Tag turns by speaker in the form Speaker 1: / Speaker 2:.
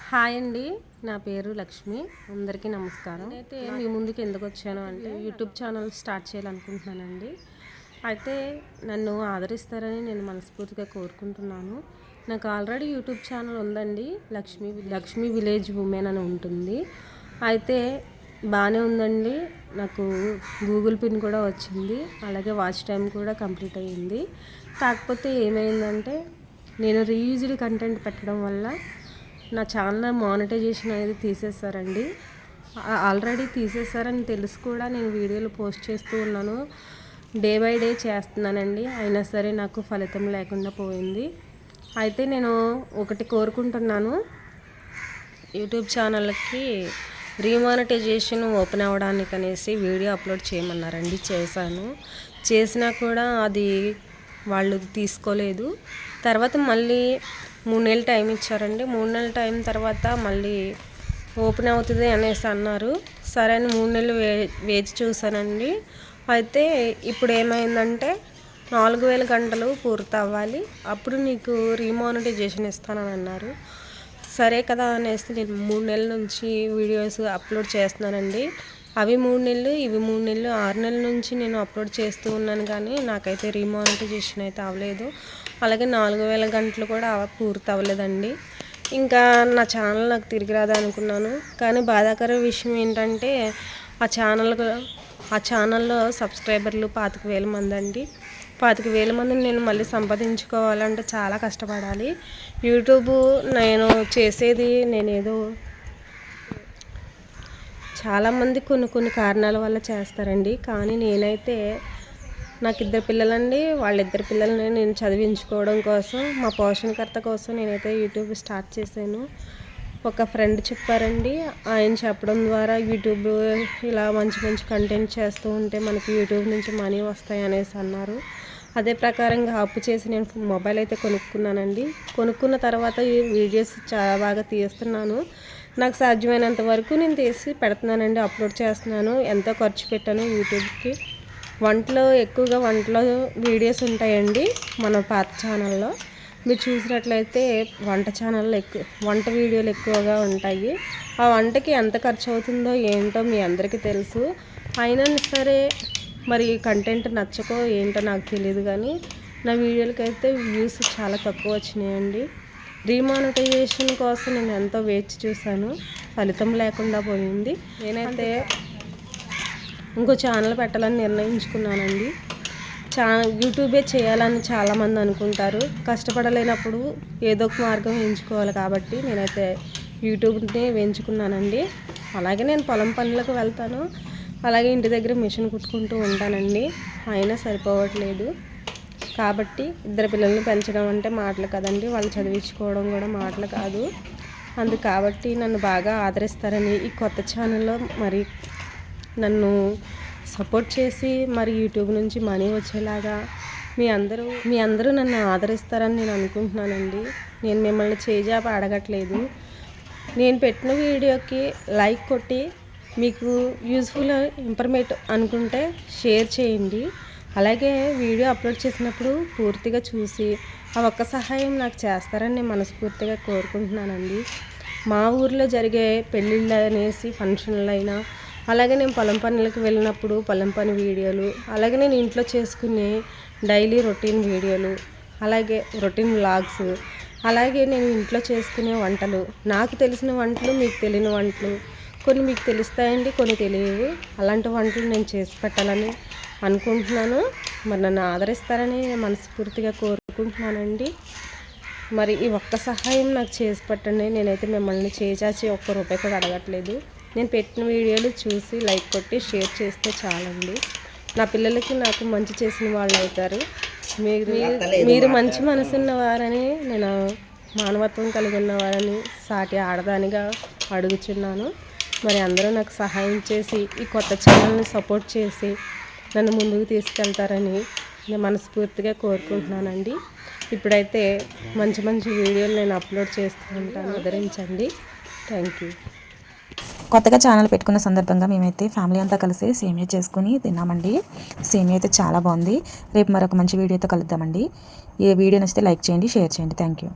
Speaker 1: Hi అండి, నా పేరు లక్ష్మి. అందరికీ నమస్కారం. అయితే మీ ముందుకు ఎందుకు వచ్చాను అంటే యూట్యూబ్ ఛానల్ స్టార్ట్ చేయాలనుకుంటున్నానండి. అయితే నన్ను ఆదరిస్తారని నేను మనస్ఫూర్తిగా కోరుకుంటున్నాను. నాకు ఆల్రెడీ యూట్యూబ్ ఛానల్ ఉందండి, లక్ష్మీ విలేజ్ ఉమెన్ అని ఉంటుంది. అయితే బాగానే ఉందండి. నాకు గూగుల్ పిన్ కూడా వచ్చింది, అలాగే వాచ్ టైం కూడా కంప్లీట్ అయ్యింది. కాకపోతే ఏమైందంటే నేను రీయూజ్డ్ కంటెంట్ పెట్టడం వల్ల నా ఛానల్ మానిటైజేషన్ అనేది తీసేస్తారండి. ఆల్రెడీ తీసేస్తారని తెలుసు కూడా నేను వీడియోలు పోస్ట్ చేస్తూ ఉన్నాను, డే బై డే చేస్తున్నానండి. అయినా సరే నాకు ఫలితం లేకుండా పోయింది. అయితే నేను ఒకటి కోరుకుంటున్నాను, యూట్యూబ్ ఛానల్కి రీమానిటైజేషన్ ఓపెన్ అవ్వడానికి అనేసి వీడియో అప్లోడ్ చేయమన్నారండి. చేసినా కూడా అది వాళ్ళు తీసుకోలేదు. తర్వాత మళ్ళీ 3 నెలలు టైం ఇచ్చారండి. 3 నెలల టైం తర్వాత మళ్ళీ ఓపెన్ అవుతుంది అనేసి అన్నారు. సరే అని 3 నెలలు వేచి చూసానండి. అయితే ఇప్పుడు ఏమైందంటే 4000 గంటలు పూర్తి అవ్వాలి, అప్పుడు నీకు రీమానిటైజేషన్ ఇస్తానని అన్నారు. సరే కదా అనేసి నేను 3 నెలల నుంచి వీడియోస్ అప్లోడ్ చేస్తున్నానండి. అవి 3 నెలలు, ఇవి 3 నెలలు, 6 నెలల నుంచి నేను అప్లోడ్ చేస్తూ ఉన్నాను, కానీ నాకైతే రీమానిటైజేషన్ అయితే అవ్వలేదు. అలాగే 4000 గంటలు కూడా పూర్తి అవ్వలేదండి. ఇంకా నా ఛానల్ నాకు తిరిగి రాదనుకున్నాను. కానీ బాధాకర విషయం ఏంటంటే ఆ ఛానల్లో సబ్స్క్రైబర్లు 25,000 మంది అండి. 25,000 మందిని నేను మళ్ళీ సంపాదించుకోవాలంటే చాలా కష్టపడాలి. యూట్యూబ్ నేను చేసేది నేనేదో చాలామంది కొన్ని కారణాల వల్ల చేస్తారండి, కానీ నేనైతే నాకు 2 పిల్లలండి. వాళ్ళిద్దరు పిల్లల్ని నేను చదివించుకోవడం కోసం, మా పోషణకర్త కోసం నేనైతే యూట్యూబ్ స్టార్ట్ చేశాను. ఒక ఫ్రెండ్ చెప్పారండి, ఆయన చెప్పడం ద్వారా యూట్యూబ్ ఇలా మంచి కంటెంట్ చేస్తూ ఉంటే మనకి యూట్యూబ్ నుంచి మనీ వస్తాయి అనేసి అన్నారు. అదే ప్రకారంగా అప్పు చేసి నేను మొబైల్ అయితే కొనుక్కున్నానండి. కొనుక్కున్న తర్వాత ఈ వీడియోస్ చాలా బాగా తీస్తున్నాను. నాకు సాధ్యమైనంత వరకు నేను తీసి పెడుతున్నానండి, అప్లోడ్ చేస్తున్నాను. ఎంతో ఖర్చు పెట్టాను యూట్యూబ్కి. ఎక్కువగా వంటలో వీడియోస్ ఉంటాయండి మన పాత ఛానల్లో. మీరు చూసినట్లయితే వంట వీడియోలు ఎక్కువగా ఉంటాయి. ఆ వంటకి ఎంత ఖర్చు అవుతుందో ఏంటో మీ అందరికీ తెలుసు. అయినా సరే మరి కంటెంట్ నచ్చకో ఏంటో నాకు తెలియదు, కానీ నా వీడియోలకైతే వ్యూస్ చాలా తక్కువ వచ్చినాయండి. రీమానిటైజేషన్ కోసం నేను ఎంతో వేచి చూశాను, ఫలితం లేకుండా పోయింది. నేనైతే ఇంకో ఛానల్ పెట్టాలని నిర్ణయించుకున్నానండి. యూట్యూబే చేయాలని చాలామంది అనుకుంటారు. కష్టపడలేనప్పుడు ఏదో ఒక మార్గం ఎంచుకోవాలి, కాబట్టి నేనైతే యూట్యూబ్ని ఎంచుకున్నానండి. అలాగే నేను పొలం పనులకు వెళ్తాను, అలాగే ఇంటి దగ్గర మిషన్ కుట్టుకుంటూ ఉంటానండి. అయినా సరిపోవట్లేదు. కాబట్టి 2 పిల్లల్ని పెంచడం అంటే మాటలు కదండి, వాళ్ళు చదివించుకోవడం కూడా మాటలు కాదు. కాబట్టి నన్ను బాగా ఆదరిస్తారని ఈ కొత్త ఛానల్లో మరి నన్ను సపోర్ట్ చేసి మరి యూట్యూబ్ నుంచి మనీ వచ్చేలాగా మీ అందరూ నన్ను ఆదరిస్తారని నేను అనుకుంటున్నానండి. నేను మిమ్మల్ని చేజాప అడగట్లేదు. నేను పెట్టిన వీడియోకి లైక్ కొట్టి మీకు యూజ్ఫుల్ ఇన్ఫర్మేటివ్ అనుకుంటే షేర్ చేయండి. అలాగే వీడియో అప్లోడ్ చేసినప్పుడు పూర్తిగా చూసి ఆ ఒక్క సహాయం నాకు చేస్తారని నేను మనస్ఫూర్తిగా కోరుకుంటున్నానండి. మా ఊర్లో జరిగే పెళ్ళిళ్ళు అనేసి ఫంక్షన్లు అయినా, అలాగే నేను పొలం పనులకు వెళ్ళినప్పుడు పొలం పని వీడియోలు, అలాగే నేను ఇంట్లో చేసుకునే డైలీ రొటీన్ వీడియోలు, అలాగే రొటీన్ వ్లాగ్స్, అలాగే నేను ఇంట్లో చేసుకునే వంటలు, నాకు తెలిసిన వంటలు, మీకు తెలియని వంటలు, కొన్ని మీకు తెలుస్తాయండి, కొన్ని తెలియవు. అలాంటి వంటలు నేను చేసి పెట్టాలని అనుకుంటున్నాను. మరి నన్ను ఆదరిస్తారని మనస్ఫూర్తిగా కోరుకుంటున్నానండి. మరి ఈ ఒక్క సహాయం నాకు చేసి పెట్టండి. నేనైతే మిమ్మల్ని చేచాచి ఒక్క రూపాయి కూడా అడగట్లేదు. నేను పెట్టిన వీడియోలు చూసి లైక్ కొట్టి షేర్ చేస్తే చాలండి. నా పిల్లలకి నాకు మంచి చేసిన వాళ్ళు అవుతారు. మీరు మంచి మనసున్న వారని, నేను మానవత్వం కలిగి ఉన్నవారని సాటి ఆడదానిగా అడుగుచున్నాను. మరి అందరూ నాకు సహాయం చేసి ఈ కొత్త ఛానల్ని సపోర్ట్ చేసి నన్ను ముందుకు తీసుకెళ్తారని నేను మనస్ఫూర్తిగా కోరుకుంటున్నానండి. ఇప్పుడైతే మంచి వీడియోలు నేను అప్లోడ్ చేస్తూ ఉంటాను, ఆదరించండి. Thank you.
Speaker 2: కొత్తగా ఛానల్ పెట్టుకున్న సందర్భంగా మేమైతే ఫ్యామిలీ అంతా కలిసి సేమియా చేసుకుని తిన్నామండి. సేమియా అయితే చాలా బాగుంది. రేపు మరొక మంచి వీడియోతో కలుద్దామండి. ఈ వీడియో నచ్చితే లైక్ చేయండి, షేర్ చేయండి. Thank you.